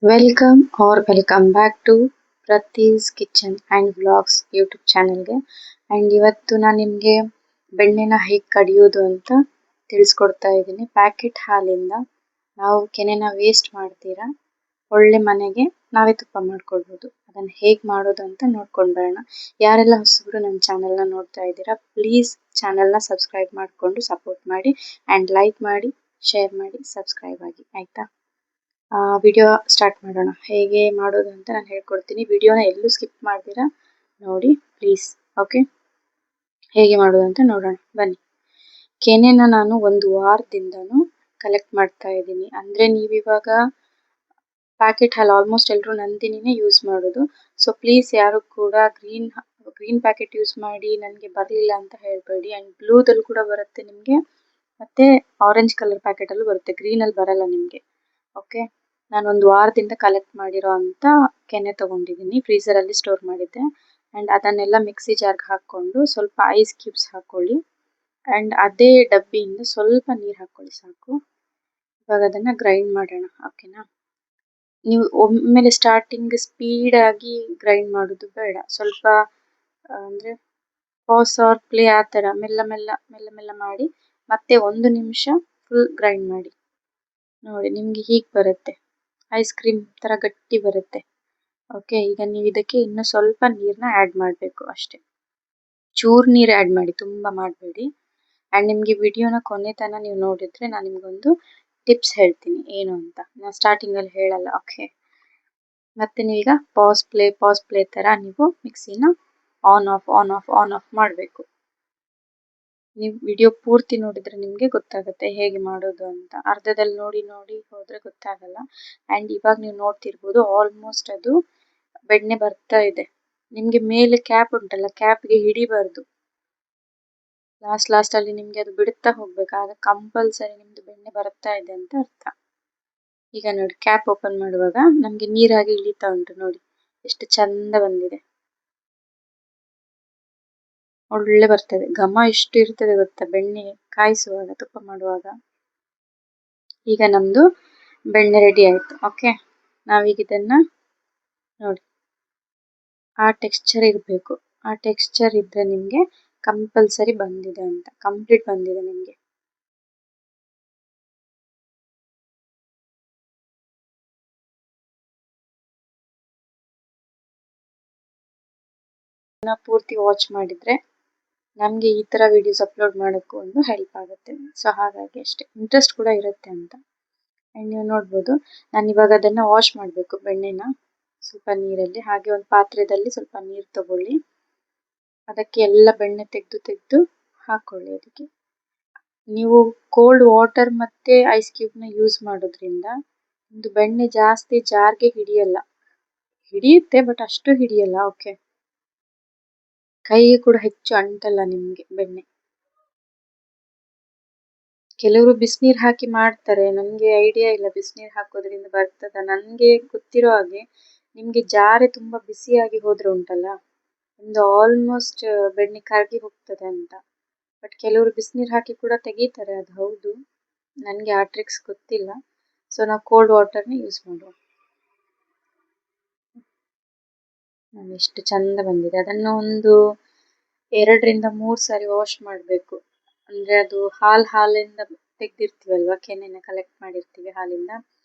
Welcome back to Prathi's kitchen and vlogs YouTube ಚಾನಲ್ಗೆ. And ಇವತ್ತು ನಾನು ನಿಮಗೆ ಬೆಣ್ಣೆನ ಹೇಗೆ ಕಡಿಯೋದು ಅಂತ ತಿಳಿಸ್ಕೊಡ್ತಾ ಇದ್ದೀನಿ. ಪ್ಯಾಕೆಟ್ ಹಾಲಿಂದ ನಾವು ಕೆನೆನ ವೇಸ್ಟ್ ಮಾಡ್ತೀರಾ ಒಳ್ಳೆ ಮನೆಗೆ ನಾವೇ ತುಪ್ಪ ಮಾಡ್ಕೊಳ್ಬೋದು. ಅದನ್ನು ಹೇಗೆ ಮಾಡೋದು ಅಂತ ನೋಡ್ಕೊಂಡು ಬರೋಣ. ಯಾರೆಲ್ಲ ಹೊಸಬ್ರು ನನ್ನ ಚಾನಲ್ನ ನೋಡ್ತಾ ಇದ್ದೀರಾ, ಪ್ಲೀಸ್ ಚಾನಲ್ನ ಸಬ್ಸ್ಕ್ರೈಬ್ ಮಾಡಿಕೊಂಡು ಸಪೋರ್ಟ್ ಮಾಡಿ ಆ್ಯಂಡ್ ಲೈಕ್ ಮಾಡಿ, ಶೇರ್ ಮಾಡಿ, ಸಬ್ಸ್ಕ್ರೈಬ್ ಆಗಿ, ಆಯಿತಾ? ವಿಡಿಯೋ ಸ್ಟಾರ್ಟ್ ಮಾಡೋಣ. ಹೇಗೆ ಮಾಡೋದು ಅಂತ ನಾನು ಹೇಳ್ಕೊಡ್ತೀನಿ. ವಿಡಿಯೋನ ಎಲ್ಲೂ ಸ್ಕಿಪ್ ಮಾಡ್ತೀರಾ ನೋಡಿ ಪ್ಲೀಸ್. ಓಕೆ, ಹೇಗೆ ಮಾಡೋದು ಅಂತ ನೋಡೋಣ ಬನ್ನಿ. ಕೆನೆನ ನಾನು ಒಂದು ವಾರದಿಂದನೂ ಕಲೆಕ್ಟ್ ಮಾಡ್ತಾ ಇದ್ದೀನಿ. ಅಂದರೆ ನೀವಿವಾಗ ಪ್ಯಾಕೆಟ್ ಹಾಲು ಆಲ್ಮೋಸ್ಟ್ ಎಲ್ಲರೂ ನಂದಿನಿನೇ ಯೂಸ್ ಮಾಡೋದು. ಸೊ ಪ್ಲೀಸ್ ಯಾರು ಕೂಡ ಗ್ರೀನ್ ಪ್ಯಾಕೆಟ್ ಯೂಸ್ ಮಾಡಿ ನನಗೆ ಬರಲಿಲ್ಲ ಅಂತ ಹೇಳಬೇಡಿ. ಆ್ಯಂಡ್ ಬ್ಲೂದಲ್ಲಿ ಕೂಡ ಬರುತ್ತೆ ನಿಮಗೆ, ಮತ್ತು ಆರೆಂಜ್ ಕಲರ್ ಪ್ಯಾಕೆಟಲ್ಲೂ ಬರುತ್ತೆ, ಗ್ರೀನಲ್ಲಿ ಬರಲ್ಲ ನಿಮಗೆ. ಓಕೆ, ನಾನು ಒಂದು ವಾರದಿಂದ ಕಲೆಕ್ಟ್ ಮಾಡಿರೋ ಅಂಥ ಕೆನೆ ತೊಗೊಂಡಿದ್ದೀನಿ, ಫ್ರೀಝರಲ್ಲಿ ಸ್ಟೋರ್ ಮಾಡಿದ್ದೆ. ಆ್ಯಂಡ್ ಅದನ್ನೆಲ್ಲ ಮಿಕ್ಸಿ ಜಾರ್ಗೆ ಹಾಕ್ಕೊಂಡು ಸ್ವಲ್ಪ ಐಸ್ ಕ್ಯೂಬ್ಸ್ ಹಾಕ್ಕೊಳ್ಳಿ. ಆ್ಯಂಡ್ ಅದೇ ಡಬ್ಬಿಯಿಂದ ಸ್ವಲ್ಪ ನೀರು ಹಾಕ್ಕೊಳ್ಳಿ ಸಾಕು. ಇವಾಗ ಅದನ್ನು ಗ್ರೈಂಡ್ ಮಾಡೋಣ. ಓಕೆನಾ? ನೀವು ಒಮ್ಮೆಲೆ ಸ್ಟಾರ್ಟಿಂಗ್ ಸ್ಪೀಡಾಗಿ ಗ್ರೈಂಡ್ ಮಾಡೋದು ಬೇಡ. ಸ್ವಲ್ಪ ಅಂದರೆ ಪಾಸ್ ಆರ್ ಪ್ಲೇ ಆ ಥರ ಮೆಲ್ಲ ಮೆಲ್ಲ ಮೆಲ್ಲ ಮೆಲ್ಲ ಮಾಡಿ ಮತ್ತೆ 1 ನಿಮಿಷ ಫುಲ್ ಗ್ರೈಂಡ್ ಮಾಡಿ. ನೋಡಿ ನಿಮಗೆ ಹೀಗೆ ಬರುತ್ತೆ, ಐಸ್ ಕ್ರೀಮ್ ಥರ ಗಟ್ಟಿ ಬರುತ್ತೆ. ಓಕೆ, ಈಗ ನೀವು ಇದಕ್ಕೆ ಇನ್ನೂ ಸ್ವಲ್ಪ ನೀರನ್ನ ಆ್ಯಡ್ ಮಾಡಬೇಕು ಅಷ್ಟೇ. ಚೂರು ನೀರು ಆ್ಯಡ್ ಮಾಡಿ, ತುಂಬ ಮಾಡಬೇಡಿ. ಆ್ಯಂಡ್ ನಿಮಗೆ ವಿಡಿಯೋನ ಕೊನೆ ತನಕ ನೀವು ನೋಡಿದರೆ ನಾನು ನಿಮಗೊಂದು ಟಿಪ್ಸ್ ಹೇಳ್ತೀನಿ ಏನು ಅಂತ. ನಾನು ಸ್ಟಾರ್ಟಿಂಗಲ್ಲಿ ಹೇಳಲ್ಲ. ಓಕೆ, ಮತ್ತು ನೀವೀಗ ಪಾಸ್ ಪ್ಲೇ ಥರ ನೀವು ಮಿಕ್ಸಿನ ಆನ್ ಆಫ್ ಮಾಡಬೇಕು. ನೀವು ವಿಡಿಯೋ ಪೂರ್ತಿ ನೋಡಿದರೆ ನಿಮಗೆ ಗೊತ್ತಾಗುತ್ತೆ ಹೇಗೆ ಮಾಡೋದು ಅಂತ. ಅರ್ಧದಲ್ಲಿ ನೋಡಿ ಹೋದರೆ ಗೊತ್ತಾಗಲ್ಲ. ಆ್ಯಂಡ್ ಇವಾಗ ನೀವು ನೋಡ್ತಿರ್ಬೋದು ಆಲ್ಮೋಸ್ಟ್ ಅದು ಬೆಣ್ಣೆ ಬರ್ತಾ ಇದೆ. ನಿಮಗೆ ಮೇಲೆ ಕ್ಯಾಪ್ ಉಂಟಲ್ಲ, ಕ್ಯಾಪ್ಗೆ ಹಿಡಿಬಾರ್ದು. ಲಾಸ್ಟಲ್ಲಿ ನಿಮಗೆ ಅದು ಬಿಡುತ್ತಾ ಹೋಗ್ಬೇಕು, ಆಗ ಕಂಪಲ್ಸರಿ ನಿಮ್ಮದು ಬೆಣ್ಣೆ ಬರ್ತಾ ಇದೆ ಅಂತ ಅರ್ಥ. ಈಗ ನೋಡಿ, ಕ್ಯಾಪ್ ಓಪನ್ ಮಾಡುವಾಗ ನಮಗೆ ನೀರಾಗಿ ಇಳಿತಾ ಉಂಟು. ನೋಡಿ ಎಷ್ಟು ಚಂದ ಬಂದಿದೆ, ಒಳ್ಳೆ ಬರ್ತದೆ. ಘಮ ಎಷ್ಟು ಇರ್ತದೆ ಗೊತ್ತಾ ಬೆಣ್ಣೆ ಕಾಯಿಸುವಾಗ, ತುಪ್ಪ ಮಾಡುವಾಗ. ಈಗ ನಮ್ಮದು ಬೆಣ್ಣೆ ರೆಡಿ ಆಯಿತು. ಓಕೆ, ನಾವೀಗ ಇದನ್ನು ನೋಡಿ, ಆ ಟೆಕ್ಸ್ಚರ್ ಇರಬೇಕು. ಆ ಟೆಕ್ಸ್ಚರ್ ಇದ್ದರೆ ನಿಮಗೆ ಕಂಪಲ್ಸರಿ ಬಂದಿದೆ ಅಂತ, ಕಂಪ್ಲೀಟ್ ಬಂದಿದೆ ನಿಮಗೆ. ಪೂರ್ತಿ ವಾಚ್ ಮಾಡಿದರೆ ನಮಗೆ ಈ ಥರ ವಿಡಿಯೋಸ್ ಅಪ್ಲೋಡ್ ಮಾಡೋಕ್ಕೂ ಒಂದು ಹೆಲ್ಪ್ ಆಗುತ್ತೆ. ಸೊ ಹಾಗಾಗಿ ಅಷ್ಟೇ, ಇಂಟ್ರೆಸ್ಟ್ ಕೂಡ ಇರುತ್ತೆ ಅಂತ. ಆ್ಯಂಡ್ ನೀವು ನೋಡ್ಬೋದು, ನಾನು ಇವಾಗ ಅದನ್ನು ವಾಶ್ ಮಾಡಬೇಕು ಬೆಣ್ಣೆನ ಸ್ವಲ್ಪ ನೀರಲ್ಲಿ. ಹಾಗೆ ಒಂದು ಪಾತ್ರೆಯಲ್ಲಿ ಸ್ವಲ್ಪ ನೀರು ತಗೊಳ್ಳಿ, ಅದಕ್ಕೆ ಎಲ್ಲ ಬೆಣ್ಣೆ ತೆಗೆದು ಹಾಕ್ಕೊಳ್ಳಿ. ಅದಕ್ಕೆ ನೀವು ಕೋಲ್ಡ್ ವಾಟರ್ ಮತ್ತು ಐಸ್ ಕ್ಯೂಬ್ನ ಯೂಸ್ ಮಾಡೋದ್ರಿಂದ ಒಂದು ಬೆಣ್ಣೆ ಜಾಸ್ತಿ ಜಾರ್ಗೆ ಹಿಡಿಯುತ್ತೆ, ಬಟ್ ಅಷ್ಟು ಹಿಡಿಯಲ್ಲ. ಓಕೆ, ಕೈಗೆ ಕೂಡ ಹೆಚ್ಚು ಅಂಟಲ್ಲ ನಿಮಗೆ ಬೆಣ್ಣೆ. ಕೆಲವರು ಬಿಸಿನೀರು ಹಾಕಿ ಮಾಡ್ತಾರೆ, ನನಗೆ ಐಡಿಯಾ ಇಲ್ಲ ಬಿಸಿನೀರು ಹಾಕೋದ್ರಿಂದ ಬರ್ತದ. ನನಗೆ ಗೊತ್ತಿರೋ ಹಾಗೆ ನಿಮಗೆ ಜಾರೆ ತುಂಬ ಬಿಸಿಯಾಗಿ ಹೋದರೆ ಉಂಟಲ್ಲ, ಒಂದು ಆಲ್ಮೋಸ್ಟ್ ಬೆಣ್ಣೆ ಕರಗಿ ಹೋಗ್ತದೆ ಅಂತ. ಬಟ್ ಕೆಲವರು ಬಿಸಿನೀರು ಹಾಕಿ ಕೂಡ ತೆಗೀತಾರೆ, ಅದು ಹೌದು. ನನಗೆ ಆ ಟ್ರಿಕ್ಸ್ ಗೊತ್ತಿಲ್ಲ. ಸೊ ನಾವು ಕೋಲ್ಡ್ ವಾಟರ್ನ ಯೂಸ್ ಮಾಡುವ. ಎಷ್ಟು ಚಂದ ಬಂದಿದೆ. ಅದನ್ನು ಒಂದು 2-3 ಸಾರಿ ವಾಶ್ ಮಾಡಬೇಕು. ಅಂದರೆ ಅದು ಹಾಲಿಂದ ತೆಗೆದಿರ್ತೀವಲ್ವ, ಕೆನೆನ ಕಲೆಕ್ಟ್ ಮಾಡಿರ್ತೀವಿ ಹಾಲಿಂದ.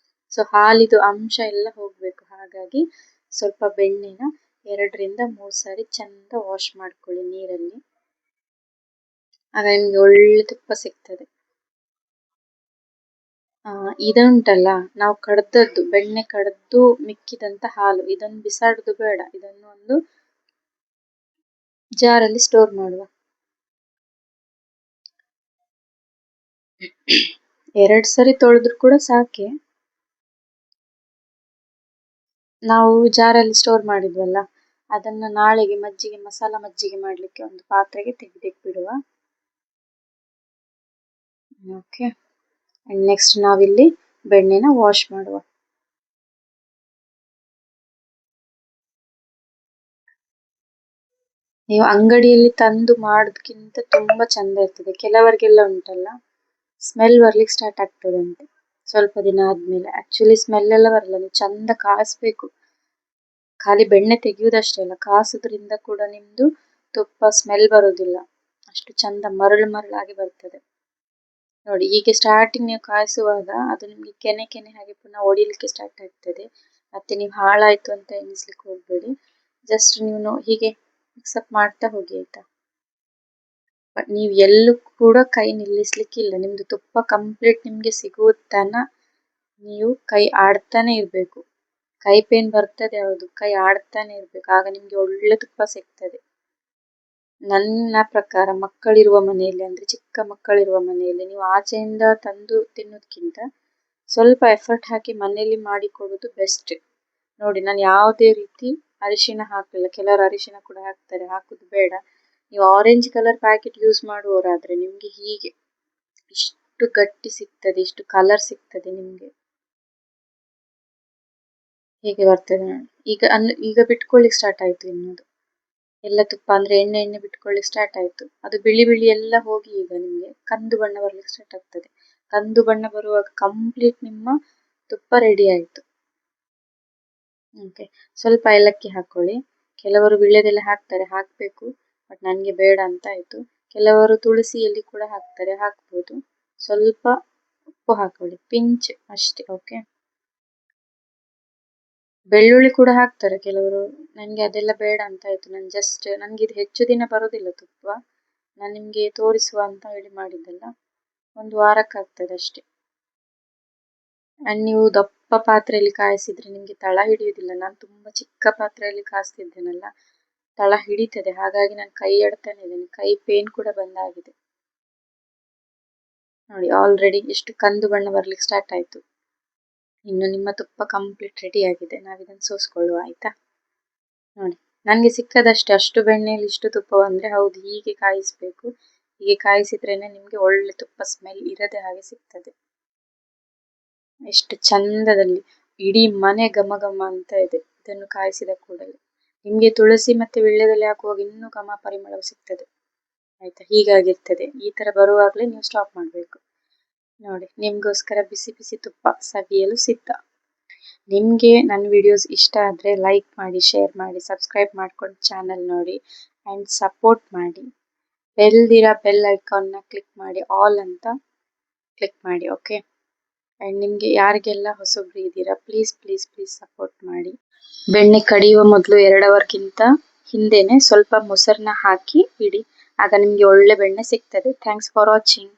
ಸೊ ಹಾಲಿದು ಅಂಶ ಎಲ್ಲ ಹೋಗಬೇಕು. ಹಾಗಾಗಿ ಸ್ವಲ್ಪ ಬೆಣ್ಣೆನ 2-3 ಸಾರಿ ಚಂದ ವಾಶ್ ಮಾಡ್ಕೊಳ್ಳಿ ನೀರಲ್ಲಿ. ಆಗ ನಿಮಗೆ ಒಳ್ಳೆ ತುಪ್ಪ ಸಿಗ್ತದೆ. ಇದುಂಟಲ್ಲ, ನಾವು ಕಡ್ದದ್ದು ಬೆಣ್ಣೆ ಕಡ್ದು ಮಿಕ್ಕಿದಂಥ ಹಾಲು, ಇದನ್ನು ಬಿಸಾಡೋದು ಬೇಡ. ಇದನ್ನು ಒಂದು ಜಾರಲ್ಲಿ ಸ್ಟೋರ್ ಮಾಡುವ. 2 ಸರಿ ತೊಳೆದ್ರೂ ಕೂಡ ಸಾಕೆ. ನಾವು ಜಾರಲ್ಲಿ ಸ್ಟೋರ್ ಮಾಡಿದ್ವಲ್ಲ, ಅದನ್ನು ನಾಳೆಗೆ ಮಸಾಲ ಮಜ್ಜಿಗೆ ಮಾಡಲಿಕ್ಕೆ ಒಂದು ಪಾತ್ರೆಗೆ ತೆಗೆದಿಟ್ಬಿಡುವ. ಓಕೆ, ಆ್ಯಂಡ್ ನೆಕ್ಸ್ಟ್ ನಾವಿಲ್ಲಿ ಬೆಣ್ಣೆನ ವಾಶ್ ಮಾಡುವ. ನೀವು ಅಂಗಡಿಯಲ್ಲಿ ತಂದು ಮಾಡೋದಕ್ಕಿಂತ ತುಂಬ ಚಂದ ಇರ್ತದೆ. ಕೆಲವರಿಗೆಲ್ಲ ಉಂಟಲ್ಲ, ಸ್ಮೆಲ್ ಬರ್ಲಿಕ್ಕೆ ಸ್ಟಾರ್ಟ್ ಆಗ್ತದಂತೆ. ಸ್ವಲ್ಪ ದಿನ ಆದ್ಮೇಲೆ ಆಕ್ಚುಲಿ ಸ್ಮೆಲ್ ಎಲ್ಲ ಬರಲ್ಲ, ನೀವು ಚಂದ ಕಾಯಿಸ್ಬೇಕು. ಖಾಲಿ ಬೆಣ್ಣೆ ತೆಗೆಯುವುದಷ್ಟೇ ಅಲ್ಲ, ಕಾಸುದ್ರಿಂದ ಕೂಡ ನಿಮ್ದು ತುಪ್ಪ ಸ್ಮೆಲ್ ಬರೋದಿಲ್ಲ, ಅಷ್ಟು ಚಂದ ಮರಳು ಮರಳಾಗಿ ಬರ್ತದೆ. ನೋಡಿ ಹೀಗೆ ಸ್ಟಾರ್ಟಿಂಗ್ ನೀವು ಕಾಯಿಸುವಾಗ ಅದು ನಿಮ್ಗೆ ಕೆನೆ ಕೆನೆ ಹಾಗೆ ಪುನಃ ಒಡಿಲಿಕ್ಕೆ ಸ್ಟಾರ್ಟ್ ಆಗ್ತದೆ. ಮತ್ತೆ ನೀವು ಹಾಳಾಯ್ತು ಅಂತ ಎಣಿಸ್ಲಿಕ್ಕೆ ಹೋಗ್ಬೇಡಿ. ಜಸ್ಟ್ ನೀವು ಹೀಗೆ ಮಿಕ್ಸಪ್ ಮಾಡ್ತಾ ಹೋಗಿ ಆಯ್ತಾ. ನೀವು ಎಲ್ಲೂ ಕೂಡ ಕೈ ನಿಲ್ಲಿಸ್ಲಿಕ್ಕಿಲ್ಲ. ನಿಮ್ದು ತುಪ್ಪ ಕಂಪ್ಲೀಟ್ ನಿಮ್ಗೆ ಸಿಗುವ ತನ ನೀವು ಕೈ ಆಡ್ತಾನೆ ಇರ್ಬೇಕು. ಕೈ ಪೇನ್ ಬರ್ತದೆ, ಹೌದು, ಕೈ ಆಡ್ತಾನೆ ಇರ್ಬೇಕು, ಆಗ ನಿಮ್ಗೆ ಒಳ್ಳೆ ತುಪ್ಪ ಸಿಗ್ತದೆ. ನನ್ನ ಪ್ರಕಾರ ಮಕ್ಕಳಿರುವ ಮನೆಯಲ್ಲಿ, ಅಂದ್ರೆ ಚಿಕ್ಕ ಮಕ್ಕಳಿರುವ ಮನೆಯಲ್ಲಿ ನೀವು ಆಚೆಯಿಂದ ತಂದು ತಿನ್ನೋದಕ್ಕಿಂತ ಸ್ವಲ್ಪ ಎಫರ್ಟ್ ಹಾಕಿ ಮನೆಯಲ್ಲಿ ಮಾಡಿಕೊಡೋದು ಬೆಸ್ಟ್. ನೋಡಿ, ನಾನು ಯಾವುದೇ ರೀತಿ ಅರಿಶಿನ ಹಾಕಲಿಲ್ಲ. ಕೆಲವರು ಅರಿಶಿನ ಕೂಡ ಹಾಕ್ತಾರೆ, ಹಾಕುದು ಬೇಡ. ನೀವು ಆರೆಂಜ್ ಕಲರ್ ಪ್ಯಾಕೆಟ್ ಯೂಸ್ ಮಾಡುವವರಾದ್ರೆ ನಿಮ್ಗೆ ಹೀಗೆ ಇಷ್ಟು ಗಟ್ಟಿ ಸಿಗ್ತದೆ, ಇಷ್ಟು ಕಲರ್ ಸಿಗ್ತದೆ ನಿಮ್ಗೆ. ಹೀಗೆ ಬರ್ತದೆ ನೋಡಿ. ಈಗ ಬಿಟ್ಕೊಳ್ಳಿಕ್ ಸ್ಟಾರ್ಟ್ ಆಯ್ತು ಇನ್ನೊಂದು ಎಲ್ಲ ತುಪ್ಪ, ಅಂದ್ರೆ ಎಣ್ಣೆ ಎಣ್ಣೆ ಬಿಟ್ಕೊಳ್ಳಿಕ್ ಸ್ಟಾರ್ಟ್ ಆಯ್ತು. ಅದು ಬಿಳಿ ಬಿಳಿ ಎಲ್ಲ ಹೋಗಿ ಈಗ ನಿಮ್ಗೆ ಕಂದು ಬಣ್ಣ ಬರ್ಲಿಕ್ಕೆ ಸ್ಟಾರ್ಟ್ ಆಗ್ತದೆ. ಕಂದು ಬಣ್ಣ ಬರುವಾಗ ಕಂಪ್ಲೀಟ್ ನಿಮ್ಮ ತುಪ್ಪ ರೆಡಿ ಆಯ್ತು. ಓಕೆ, ಸ್ವಲ್ಪ ಏಲಕ್ಕಿ ಹಾಕೊಳ್ಳಿ. ಕೆಲವರು ವಿಳ್ಯದೆಲೆ ಹಾಕ್ತಾರೆ, ಹಾಕ್ಬೇಕು, ಬಟ್ ನನಗೆ ಬೇಡ ಅಂತ ಆಯ್ತು. ಕೆಲವರು ತುಳಸಿಯಲ್ಲಿ ಕೂಡ ಹಾಕ್ತಾರೆ, ಹಾಕ್ಬೋದು. ಸ್ವಲ್ಪ ಉಪ್ಪು ಹಾಕೊಳ್ಳಿ, ಪಿಂಚ್ ಅಷ್ಟೇ. ಓಕೆ, ಬೆಳ್ಳುಳ್ಳಿ ಕೂಡ ಹಾಕ್ತಾರೆ ಕೆಲವರು, ನನಗೆ ಅದೆಲ್ಲ ಬೇಡ ಅಂತ ಆಯ್ತು. ನಾನು ಜಸ್ಟ್, ನನಗೆ ಇದು ಹೆಚ್ಚು ದಿನ ಬರೋದಿಲ್ಲ ತುಪ್ಪ, ನಾನು ನಿಮಗೆ ತೋರಿಸುವ ಅಂತ ಹೇಳಿ ಮಾಡಿದ್ದಲ್ಲ, 1 ವಾರಕ್ಕಾಗ್ತದೆ ಅಷ್ಟೇ. ಆ್ಯಂಡ್ ನೀವು ದಪ್ಪ ಪಾತ್ರೆಯಲ್ಲಿ ಕಾಯಿಸಿದ್ರೆ ನಿಮಗೆ ತಳ ಹಿಡಿಯುವುದಿಲ್ಲ. ನಾನು ತುಂಬ ಚಿಕ್ಕ ಪಾತ್ರೆಯಲ್ಲಿ ಕಾಯಿಸ್ತಿದ್ದೇನಲ್ಲ, ತಳ ಹಿಡಿತದೆ, ಹಾಗಾಗಿ ನಾನು ಕೈ ಎಡ್ತಾನೆ ಇದ್ದೇನೆ. ಕೈ ಪೇನ್ ಕೂಡ ಬಂದಾಗಿದೆ. ನೋಡಿ ಆಲ್ರೆಡಿ ಎಷ್ಟು ಕಂದು ಬಣ್ಣ ಬರ್ಲಿಕ್ಕೆ ಸ್ಟಾರ್ಟ್ ಆಯ್ತು. ಇನ್ನು ನಿಮ್ಮ ತುಪ್ಪ ಕಂಪ್ಲೀಟ್ ರೆಡಿ ಆಗಿದೆ. ನಾವಿದನ್ನು ಸೋಸ್ಕೊಳ್ಳುವ ಆಯ್ತಾ. ನೋಡಿ, ನನಗೆ ಸಿಕ್ಕದಷ್ಟೇ, ಅಷ್ಟು ಬೆಣ್ಣೆಯಲ್ಲಿ ಇಷ್ಟು ತುಪ್ಪ ಬಂದ್ರೆ ಹೌದು, ಹೀಗೆ ಕಾಯಿಸ್ಬೇಕು. ಹೀಗೆ ಕಾಯಿಸಿದ್ರೇನೆ ನಿಮ್ಗೆ ಒಳ್ಳೆ ತುಪ್ಪ ಸ್ಮೆಲ್ ಇರದೆ ಹಾಗೆ ಸಿಗ್ತದೆ. ಎಷ್ಟು ಚಂದದಲ್ಲಿ ಇಡೀ ಮನೆ ಘಮ ಘಮ ಅಂತ ಇದೆ ಇದನ್ನು ಕಾಯಿಸಿದ ಕೂಡಲೇ. ನಿಮ್ಗೆ ತುಳಸಿ ಮತ್ತೆ ವಿಳ್ಯದೆಲೆ ಹಾಕುವಾಗ ಇನ್ನೂ ಘಮ ಪರಿಮಳ ಸಿಗ್ತದೆ ಆಯ್ತಾ. ಹೀಗಾಗಿರ್ತದೆ. ಈ ತರ ಬರುವಾಗಲೇ ನೀವು ಸ್ಟಾಪ್ ಮಾಡಬೇಕು. ನೋಡಿ, ನಿಮ್ಗೋಸ್ಕರ ಬಿಸಿ ಬಿಸಿ ತುಪ್ಪ ಸವಿಯಲು ಸಿದ್ಧ. ನಿಮಗೆ ನನ್ನ ವಿಡಿಯೋಸ್ ಇಷ್ಟ ಆದರೆ ಲೈಕ್ ಮಾಡಿ, ಶೇರ್ ಮಾಡಿ, ಸಬ್ಸ್ಕ್ರೈಬ್ ಮಾಡ್ಕೊಂಡು ಚಾನಲ್ ನೋಡಿ ಆ್ಯಂಡ್ ಸಪೋರ್ಟ್ ಮಾಡಿ. ಬೆಲ್ ಐಕಾನ್ನ ಕ್ಲಿಕ್ ಮಾಡಿ, ಆಲ್ ಅಂತ ಕ್ಲಿಕ್ ಮಾಡಿ. ಓಕೆ, ಆ್ಯಂಡ್ ನಿಮಗೆ ಯಾರಿಗೆಲ್ಲ ಹೊಸಬ್ರು ಇದ್ದೀರಾ ಪ್ಲೀಸ್ ಪ್ಲೀಸ್ ಪ್ಲೀಸ್ ಸಪೋರ್ಟ್ ಮಾಡಿ. ಬೆಣ್ಣೆ ಕಡಿಯುವ ಮೊದಲು 2 ಅವರ್ಗಿಂತ ಹಿಂದೆನೆ ಸ್ವಲ್ಪ ಮೊಸರನ್ನ ಹಾಕಿ ಇಡಿ, ಆಗ ನಿಮಗೆ ಒಳ್ಳೆ ಬೆಣ್ಣೆ ಸಿಗ್ತದೆ. Thanks for watching.